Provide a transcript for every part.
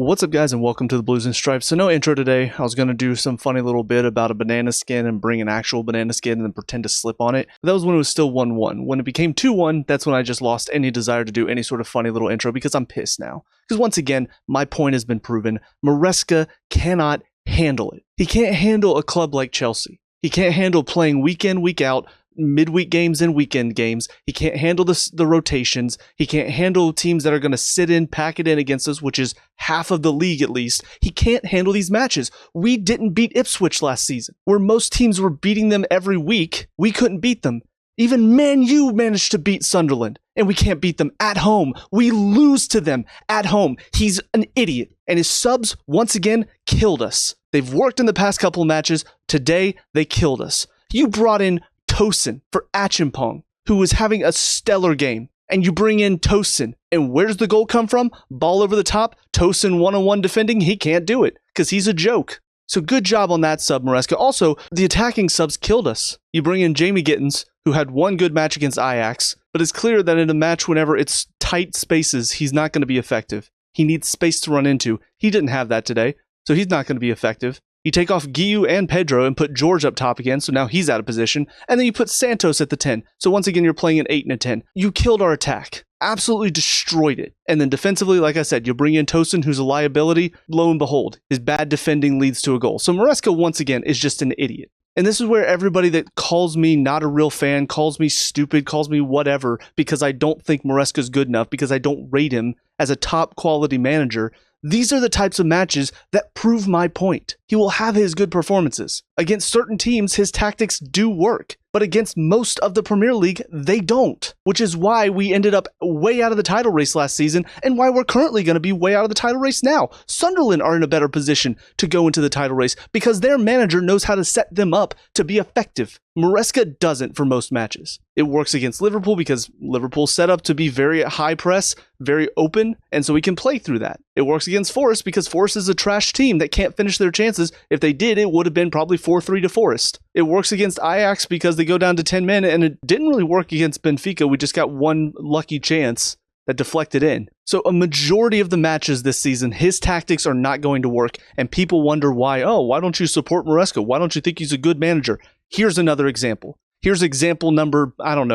What's up, guys, and welcome to the Blues and Stripes. So no intro today. I was going to do some funny little bit about a banana skin and bring an actual banana skin and then pretend to slip on it. But that was when it was still 1-1. When it became 2-1, that's when I just lost any desire to do any sort of funny little intro because I'm pissed now. Because once again, my point has been proven. Maresca cannot handle it. He can't handle a club like Chelsea. He can't handle playing week in, week out, midweek games and weekend games. He can't handle the rotations. He can't handle teams that are going to sit in, pack it in against us, which is half of the league at least. He can't handle these matches. We didn't beat Ipswich last season, where most teams were beating them every week. We couldn't beat them. Even Man U managed to beat Sunderland, and we can't beat them at home. We lose to them at home. He's an idiot, and his subs, once again, killed us. They've worked in the past couple of matches. Today, they killed us. You brought in Tosin for Achimpong, who was having a stellar game, and you bring in Tosin, and where's the goal come from? Ball over the top, Tosin one-on-one defending, he can't do it, because he's a joke. So good job on that sub, Maresca. Also, the attacking subs killed us. You bring in Jamie Gittins, who had one good match against Ajax, but it's clear that in a match whenever it's tight spaces, he's not going to be effective. He needs space to run into. He didn't have that today, so he's not going to be effective. You take off Guiu and Pedro and put George up top again, so now he's out of position. And then you put Santos at the 10. So once again, you're playing an 8 and a 10. You killed our attack. Absolutely destroyed it. And then defensively, like I said, you bring in Tosin, who's a liability. Lo and behold, his bad defending leads to a goal. So Maresca, once again, is just an idiot. And this is where everybody that calls me not a real fan, calls me stupid, calls me whatever, because I don't think Maresca's good enough, because I don't rate him as a top quality manager. These are the types of matches that prove my point. He will have his good performances. Against certain teams, his tactics do work. But against most of the Premier League, they don't. Which is why we ended up way out of the title race last season, and why we're currently going to be way out of the title race now. Sunderland are in a better position to go into the title race because their manager knows how to set them up to be effective. Maresca doesn't for most matches. It works against Liverpool because Liverpool's set up to be very high press, very open, and so we can play through that. It works against Forest because Forest is a trash team that can't finish their chances. If they did, it would have been probably 4-3 to Forest. It works against Ajax because they go down to 10 men, and it didn't really work against Benfica. We just got one lucky chance that deflected in. So a majority of the matches this season, his tactics are not going to work, and people wonder why. Oh, why don't you support Maresca? Why don't you think he's a good manager? Here's another example. Here's example number,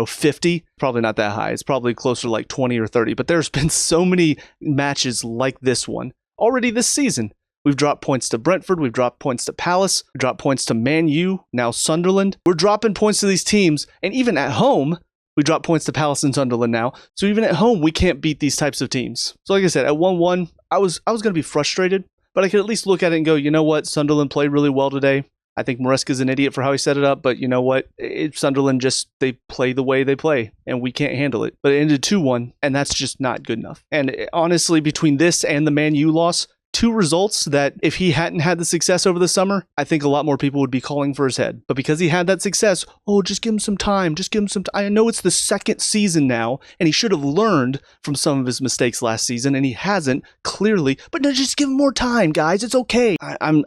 50. Probably not that high. It's probably closer to like 20 or 30. But there's been so many matches like this one already this season. We've dropped points to Brentford. We've dropped points to Palace. We've dropped points to Man U, now Sunderland. We're dropping points to these teams. And even at home, we drop points to Palace and Sunderland now. So even at home, we can't beat these types of teams. So like I said, at 1-1, I was going to be frustrated. But I could at least look at it and go, you know what? Sunderland played really well today. I think Maresca's an idiot for how he set it up, but you know what? Sunderland they play the way they play, and we can't handle it. But it ended 2-1, and that's just not good enough. And honestly, between this and the Man U loss, two results that if he hadn't had the success over the summer, I think a lot more people would be calling for his head. But because he had that success, just give him some time. Just give him some time. I know it's the second season now, and he should have learned from some of his mistakes last season, and he hasn't, clearly. But no, just give him more time, guys. It's okay. I'm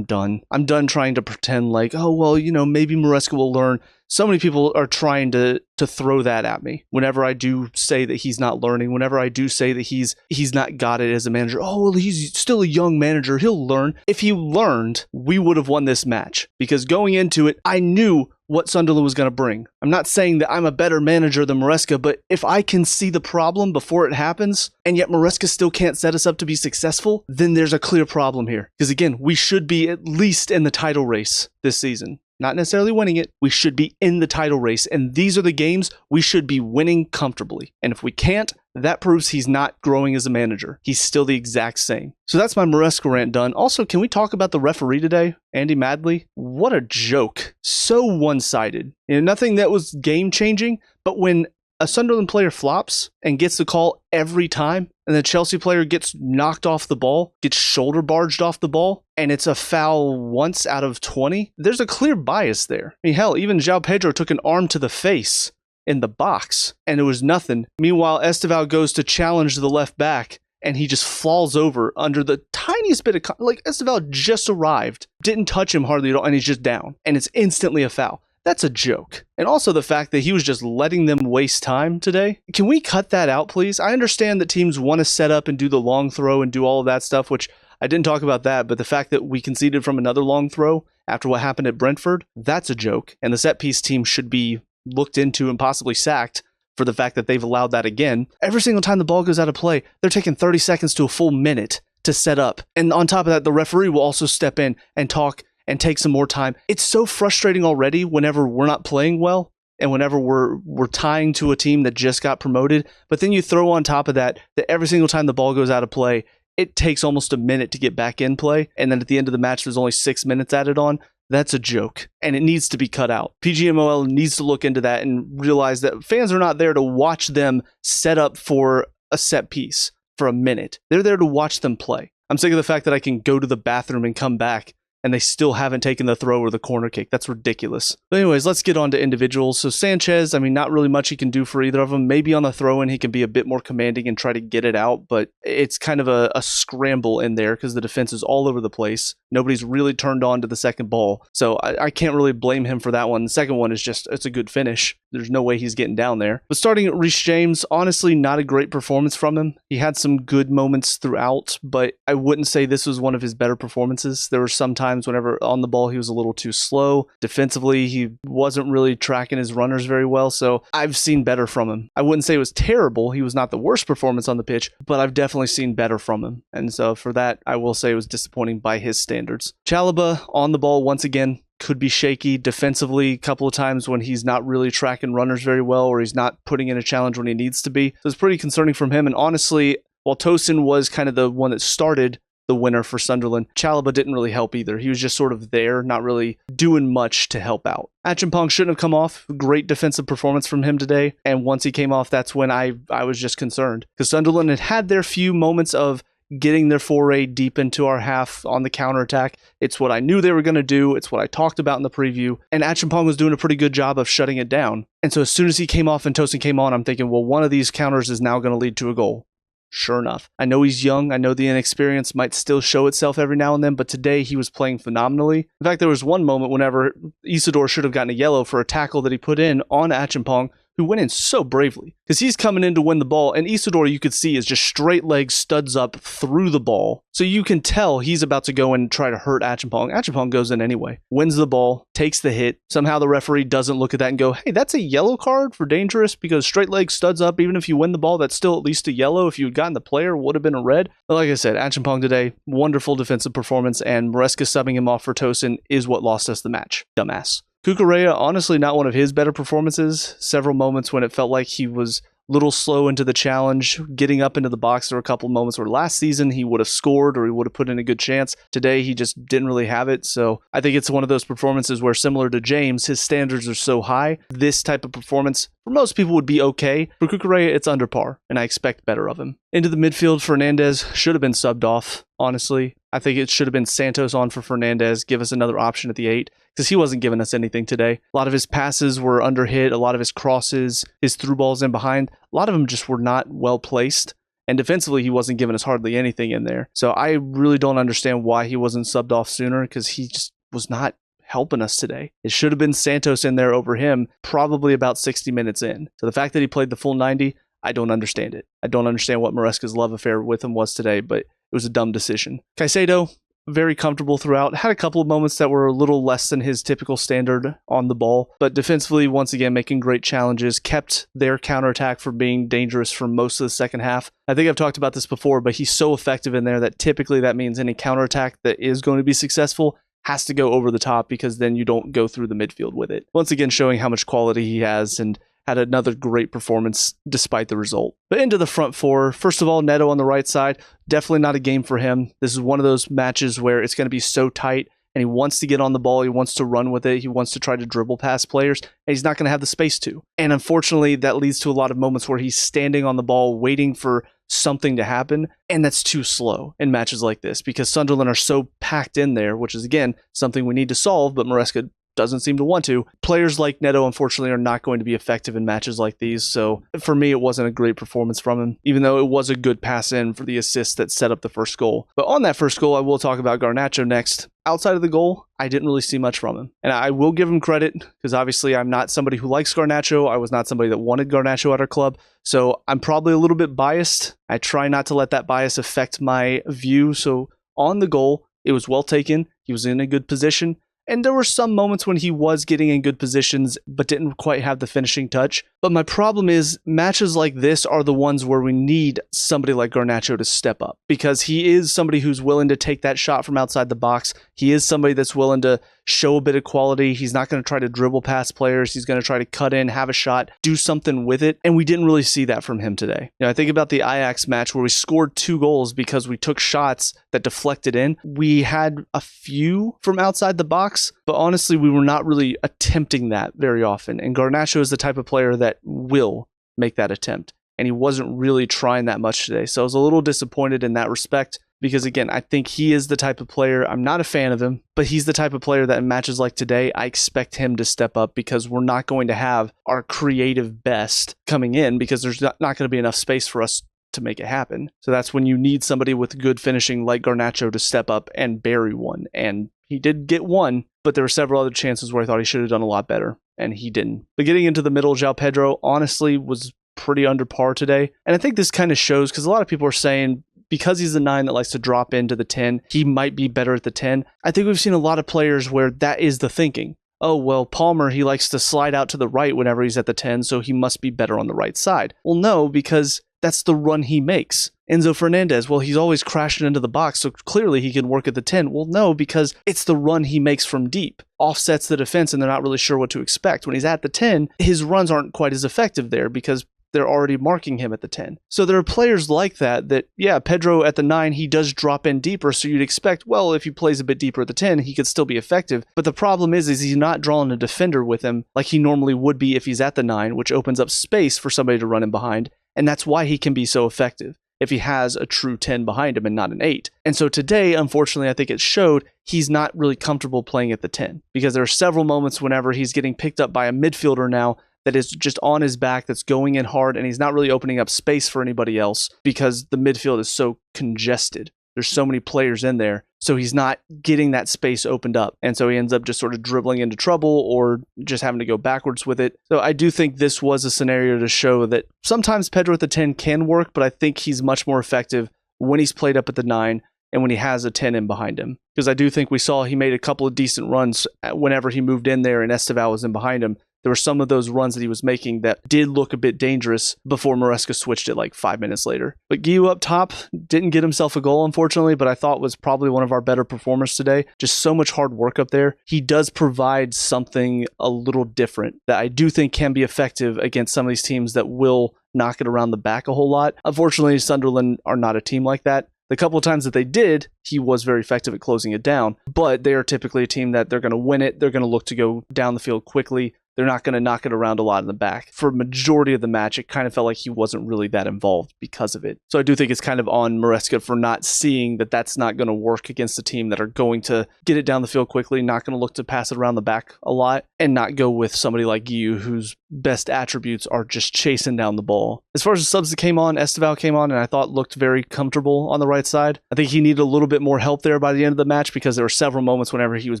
done. I'm done trying to pretend like, maybe Maresca will learn. So many people are trying to throw that at me whenever I do say that he's not learning, whenever I do say that he's not got it as a manager. He's still a young manager. He'll learn. If he learned, we would have won this match because going into it, I knew what Sunderland was going to bring. I'm not saying that I'm a better manager than Maresca, but if I can see the problem before it happens, and yet Maresca still can't set us up to be successful, then there's a clear problem here. Because again, we should be at least in the title race this season. Not necessarily winning it, we should be in the title race, and these are the games we should be winning comfortably. And if we can't, that proves he's not growing as a manager. He's still the exact same. So that's my Maresca rant done. Also, can we talk about the referee today, Andy Madley? What a joke. So one-sided. Nothing that was game-changing, but when a Sunderland player flops and gets the call every time, and the Chelsea player gets knocked off the ball, gets shoulder barged off the ball, and it's a foul once out of 20, there's a clear bias there. I mean, hell, even João Pedro took an arm to the face in the box, and it was nothing. Meanwhile, Esteval goes to challenge the left back, and he just falls over under the tiniest bit of... Esteval just arrived, didn't touch him hardly at all, and he's just down, and it's instantly a foul. that's a joke. And also the fact that he was just letting them waste time today. Can we cut that out, please? I understand that teams want to set up and do the long throw and do all of that stuff, which I didn't talk about that, but the fact that we conceded from another long throw after what happened at Brentford, that's a joke. And the set piece team should be looked into and possibly sacked for the fact that they've allowed that again. Every single time the ball goes out of play, they're taking 30 seconds to a full minute to set up. And on top of that, the referee will also step in and talk and take some more time. It's so frustrating already whenever we're not playing well and whenever we're tying to a team that just got promoted. But then you throw on top of that every single time the ball goes out of play, it takes almost a minute to get back in play. And then at the end of the match, there's only 6 minutes added on. That's a joke, and it needs to be cut out. PGMOL needs to look into that and realize that fans are not there to watch them set up for a set piece for a minute. They're there to watch them play. I'm sick of the fact that I can go to the bathroom and come back and they still haven't taken the throw or the corner kick. That's ridiculous. But anyways, let's get on to individuals. So Sanchez, not really much he can do for either of them. Maybe on the throw-in, he can be a bit more commanding and try to get it out, but it's kind of a scramble in there because the defense is all over the place. Nobody's really turned on to the second ball. So I can't really blame him for that one. The second one is just, it's a good finish. There's no way he's getting down there. But starting at Reece James, honestly, not a great performance from him. He had some good moments throughout, but I wouldn't say this was one of his better performances. There were some times whenever on the ball he was a little too slow. Defensively, he wasn't really tracking his runners very well, so I've seen better from him. I wouldn't say it was terrible. He was not the worst performance on the pitch, but I've definitely seen better from him. And so for that, I will say it was disappointing by his standards. Chalobah on the ball once again could be shaky defensively a couple of times when he's not really tracking runners very well or he's not putting in a challenge when he needs to be. So it's pretty concerning from him. And honestly, while Tosin was kind of the one that started the winner for Sunderland, Chalobah didn't really help either. He was just sort of there, not really doing much to help out. Achimpong shouldn't have come off. Great defensive performance from him today. And once he came off, that's when I was just concerned. Because Sunderland had had their few moments of getting their foray deep into our half on the counterattack. It's what I knew they were going to do. It's what I talked about in the preview. And Achimpong was doing a pretty good job of shutting it down. And so as soon as he came off and Tosin came on, I'm thinking, well, one of these counters is now going to lead to a goal. Sure enough. I know he's young. I know the inexperience might still show itself every now and then, but today he was playing phenomenally. In fact, there was one moment whenever Isidore should have gotten a yellow for a tackle that he put in on Achimpong, who went in so bravely. Because he's coming in to win the ball, and Isidore, you could see, is just straight legs, studs up through the ball. So you can tell he's about to go and try to hurt Achimpong. Achimpong goes in anyway, wins the ball, takes the hit. Somehow the referee doesn't look at that and go, hey, that's a yellow card for dangerous, because straight legs, studs up, even if you win the ball, that's still at least a yellow. If you had gotten the player, it would have been a red. But like I said, Achimpong today, wonderful defensive performance, and Maresca subbing him off for Tosin is what lost us the match. Dumbass. Cucurella, honestly, not one of his better performances. Several moments when it felt like he was a little slow into the challenge, getting up into the box. There were a couple of moments where last season he would have scored or he would have put in a good chance. Today, he just didn't really have it. So I think it's one of those performances where, similar to James, his standards are so high. This type of performance, for most people, would be okay. For Cucurella, it's under par, and I expect better of him. Into the midfield, Fernandez should have been subbed off, honestly. I think it should have been Santos on for Fernandez, give us another option at the 8, because he wasn't giving us anything today. A lot of his passes were under hit, a lot of his crosses, his through balls in behind, a lot of them just were not well placed. And defensively, he wasn't giving us hardly anything in there. So I really don't understand why he wasn't subbed off sooner, because he just was not helping us today. It should have been Santos in there over him, probably about 60 minutes in. So the fact that he played the full 90, I don't understand it. I don't understand what Maresca's love affair with him was today, but it was a dumb decision. Caicedo, very comfortable throughout. Had a couple of moments that were a little less than his typical standard on the ball, but defensively, once again, making great challenges, kept their counterattack from being dangerous for most of the second half. I think I've talked about this before, but he's so effective in there that typically that means any counterattack that is going to be successful has to go over the top, because then you don't go through the midfield with it. Once again, showing how much quality he has, and had another great performance despite the result. But into the front four, first of all, Neto on the right side, definitely not a game for him. This is one of those matches where it's going to be so tight, and he wants to get on the ball, he wants to run with it, he wants to try to dribble past players, and he's not going to have the space to. And unfortunately, that leads to a lot of moments where he's standing on the ball waiting for something to happen, and that's too slow in matches like this, because Sunderland are so packed in there, which is, again, something we need to solve, but Maresca doesn't seem to want to. Players like Neto, unfortunately, are not going to be effective in matches like these, so for me, it wasn't a great performance from him, even though it was a good pass in for the assist that set up the first goal. But on that first goal, I will talk about Garnacho next. outside of the goal, I didn't really see much from him. And I will give him credit because obviously I'm not somebody who likes Garnacho. I was not somebody that wanted Garnacho at our club. So I'm probably a little bit biased. I try not to let that bias affect my view. So on the goal, it was well taken. He was in a good position. And there were some moments when he was getting in good positions, but didn't quite have the finishing touch. But my problem is matches like this are the ones where we need somebody like Garnacho to step up because he is somebody who's willing to take that shot from outside the box. He is somebody that's willing to show a bit of quality. He's not going to try to dribble past players. He's going to try to cut in, have a shot, do something with it. And we didn't really see that from him today. I think about the Ajax match where we scored 2 goals because we took shots that deflected in. We had a few from outside the box, but honestly, we were not really attempting that very often. And Garnacho is the type of player that will make that attempt. And he wasn't really trying that much today. So I was a little disappointed in that respect. Because again, I think he is the type of player, I'm not a fan of him, but he's the type of player that in matches like today, I expect him to step up because we're not going to have our creative best coming in because there's not going to be enough space for us to make it happen. So that's when you need somebody with good finishing like Garnacho to step up and bury one. And he did get one, but there were several other chances where I thought he should have done a lot better, and he didn't. But getting into the middle, João Pedro honestly was pretty under par today. And I think this kind of shows because a lot of people are saying, because he's the 9 that likes to drop into the 10, he might be better at the 10. I think we've seen a lot of players where that is the thinking. Oh, well, Palmer, he likes to slide out to the right whenever he's at the 10, so he must be better on the right side. Well, no, because that's the run he makes. Enzo Fernandez, well, he's always crashing into the box, so clearly he can work at the 10. Well, no, because it's the run he makes from deep. Offsets the defense, and they're not really sure what to expect. When he's at the 10, his runs aren't quite as effective there because they're already marking him at the 10. So there are players like that, yeah, Pedro at the 9, he does drop in deeper, so you'd expect, well, if he plays a bit deeper at the 10, he could still be effective. But the problem is he's not drawing a defender with him like he normally would be if he's at the 9, which opens up space for somebody to run in behind, and that's why he can be so effective if he has a true 10 behind him and not an 8. And so today, unfortunately, I think it showed he's not really comfortable playing at the 10 because there are several moments whenever he's getting picked up by a midfielder now that is just on his back, that's going in hard, and he's not really opening up space for anybody else because the midfield is so congested. There's so many players in there, so he's not getting that space opened up. And so he ends up just sort of dribbling into trouble or just having to go backwards with it. So I do think this was a scenario to show that sometimes Pedro at the 10 can work, but I think he's much more effective when he's played up at the 9 and when he has a 10 in behind him. Because I do think we saw he made a couple of decent runs whenever he moved in there and Esteval was in behind him. There were some of those runs that he was making that did look a bit dangerous before Maresca switched it like 5 minutes later. But Guiu up top didn't get himself a goal, unfortunately, but I thought was probably one of our better performers today. Just so much hard work up there. He does provide something a little different that I do think can be effective against some of these teams that will knock it around the back a whole lot. Unfortunately, Sunderland are not a team like that. The couple of times that they did, he was very effective at closing it down, but they are typically a team that they're going to win it. They're going to look to go down the field quickly. They're not going to knock it around a lot in the back. For a majority of the match, it kind of felt like he wasn't really that involved because of it. So I do think it's kind of on Maresca for not seeing that that's not going to work against a team that are going to get it down the field quickly, not going to look to pass it around the back a lot, and not go with somebody like Guiu, whose best attributes are just chasing down the ball. As far as the subs that came on, Esteval came on and I thought looked very comfortable on the right side. I think he needed a little bit more help there by the end of the match because there were several moments whenever he was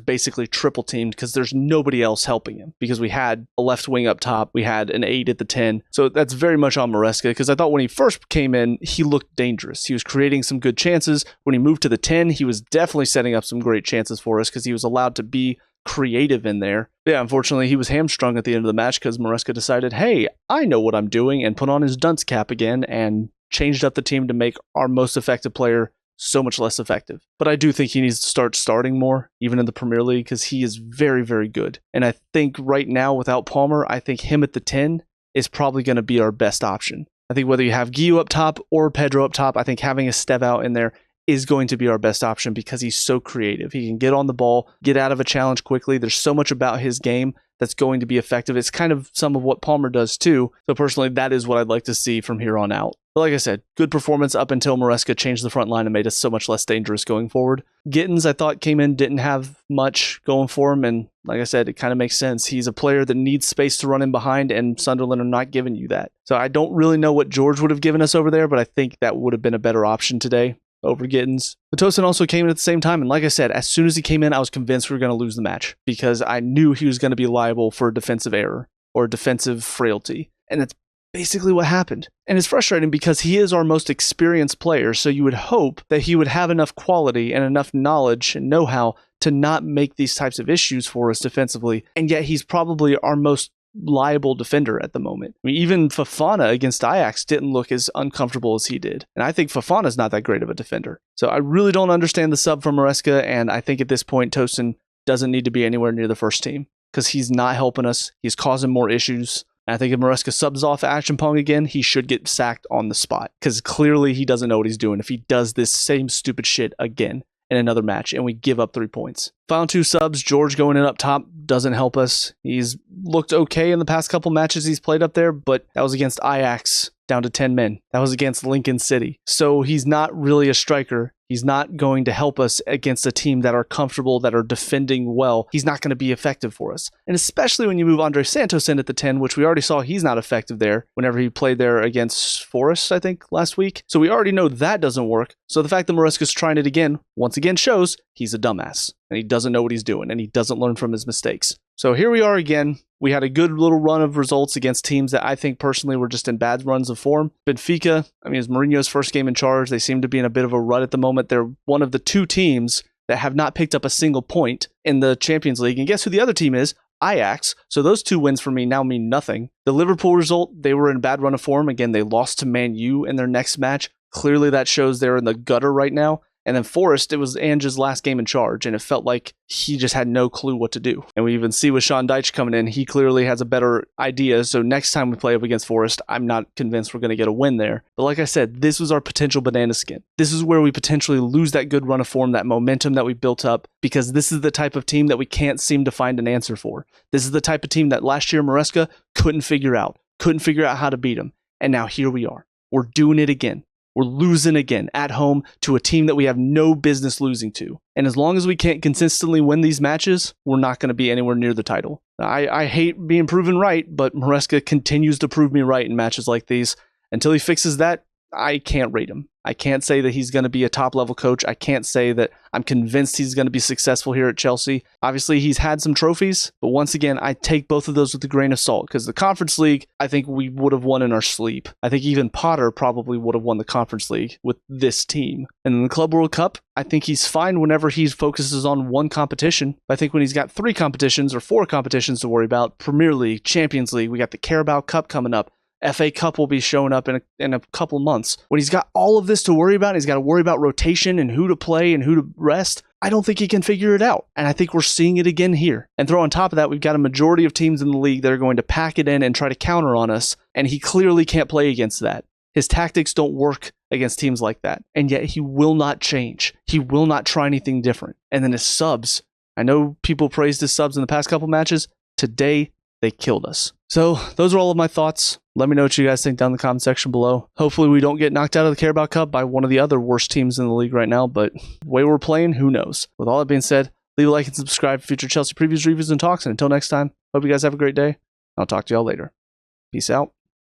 basically triple teamed because there's nobody else helping him because we had a left wing up top, we had an 8 at the 10. So that's very much on Maresca because I thought when he first came in, he looked dangerous. He was creating some good chances. When he moved to the 10, he was definitely setting up some great chances for us because he was allowed to be creative in there. Yeah, unfortunately, he was hamstrung at the end of the match because Maresca decided, hey, I know what I'm doing, and put on his dunce cap again and changed up the team to make our most effective player so much less effective. But I do think he needs to start starting more, even in the Premier League, because he is very, very good. And I think right now, without Palmer, I think him at the 10 is probably going to be our best option. I think whether you have Guiu up top or Pedro up top, I think having a Esteval in there is going to be our best option because he's so creative. He can get on the ball, get out of a challenge quickly. There's so much about his game that's going to be effective. It's kind of some of what Palmer does too. So personally, that is what I'd like to see from here on out. But like I said, good performance up until Maresca changed the front line and made us so much less dangerous going forward. Gittins, I thought, came in, didn't have much going for him. And like I said, it kind of makes sense. He's a player that needs space to run in behind, and Sunderland are not giving you that. So I don't really know what George would have given us over there, but I think that would have been a better option today. over Gittins. But Tosin also came in at the same time, and like I said, as soon as he came in, I was convinced we were going to lose the match because I knew he was going to be liable for a defensive error or defensive frailty, and that's basically what happened. And it's frustrating because he is our most experienced player, so you would hope that he would have enough quality and enough knowledge and know-how to not make these types of issues for us defensively, and yet he's probably our most liable defender at the moment. I mean, even Fofana against Ajax didn't look as uncomfortable as he did. And I think Fofana's not that great of a defender. So I really don't understand the sub from Maresca, and I think at this point, Tosin doesn't need to be anywhere near the first team because he's not helping us. He's causing more issues. And I think if Maresca subs off Action Pong again, he should get sacked on the spot because clearly he doesn't know what he's doing if he does this same stupid shit again in another match and we give up 3 points. Final 2 subs, George going in up top doesn't help us. He's looked okay in the past couple matches he's played up there, but that was against Ajax down to 10 men. That was against Lincoln City. So he's not really a striker. He's not going to help us against a team that are comfortable, that are defending well. He's not going to be effective for us. And especially when you move Andre Santos in at the 10, which we already saw he's not effective there whenever he played there against Forest, I think, last week. So we already know that doesn't work. So the fact that Maresca's trying it again, once again shows he's a dumbass. And he doesn't know what he's doing, and he doesn't learn from his mistakes. So here we are again. We had a good little run of results against teams that I think personally were just in bad runs of form. Benfica, I mean, it's Mourinho's first game in charge. They seem to be in a bit of a rut at the moment. They're one of the 2 teams that have not picked up a single point in the Champions League. And guess who the other team is? Ajax. So those 2 wins for me now mean nothing. The Liverpool result, they were in a bad run of form. Again, they lost to Man U in their next match. Clearly that shows they're in the gutter right now. And then Forest, it was Ange's last game in charge, and it felt like he just had no clue what to do. And we even see with Sean Dyche coming in, he clearly has a better idea. So next time we play up against Forest, I'm not convinced we're going to get a win there. But like I said, this was our potential banana skin. This is where we potentially lose that good run of form, that momentum that we built up, because this is the type of team that we can't seem to find an answer for. This is the type of team that last year Maresca couldn't figure out how to beat them. And now here we are. We're doing it again. We're losing again at home to a team that we have no business losing to. And as long as we can't consistently win these matches, we're not going to be anywhere near the title. I hate being proven right, but Maresca continues to prove me right in matches like these. Until he fixes that, I can't rate him. I can't say that he's going to be a top-level coach. I can't say that I'm convinced he's going to be successful here at Chelsea. Obviously, he's had some trophies, but once again, I take both of those with a grain of salt because the Conference League, I think we would have won in our sleep. I think even Potter probably would have won the Conference League with this team. And in the Club World Cup, I think he's fine whenever he focuses on one competition. I think when he's got 3 competitions or 4 competitions to worry about, Premier League, Champions League, we got the Carabao Cup coming up. FA Cup will be showing up in a couple months. When he's got all of this to worry about, he's got to worry about rotation and who to play and who to rest. I don't think he can figure it out. And I think we're seeing it again here. And throw on top of that, we've got a majority of teams in the league that are going to pack it in and try to counter on us. And he clearly can't play against that. His tactics don't work against teams like that. And yet he will not change. He will not try anything different. And then his subs. I know people praised his subs in the past couple matches. Today, they killed us. So those are all of my thoughts. Let me know what you guys think down in the comment section below. Hopefully we don't get knocked out of the Carabao Cup by one of the other worst teams in the league right now, but the way we're playing, who knows? With all that being said, leave a like and subscribe for future Chelsea previews, reviews, and talks. And until next time, hope you guys have a great day. I'll talk to y'all later. Peace out.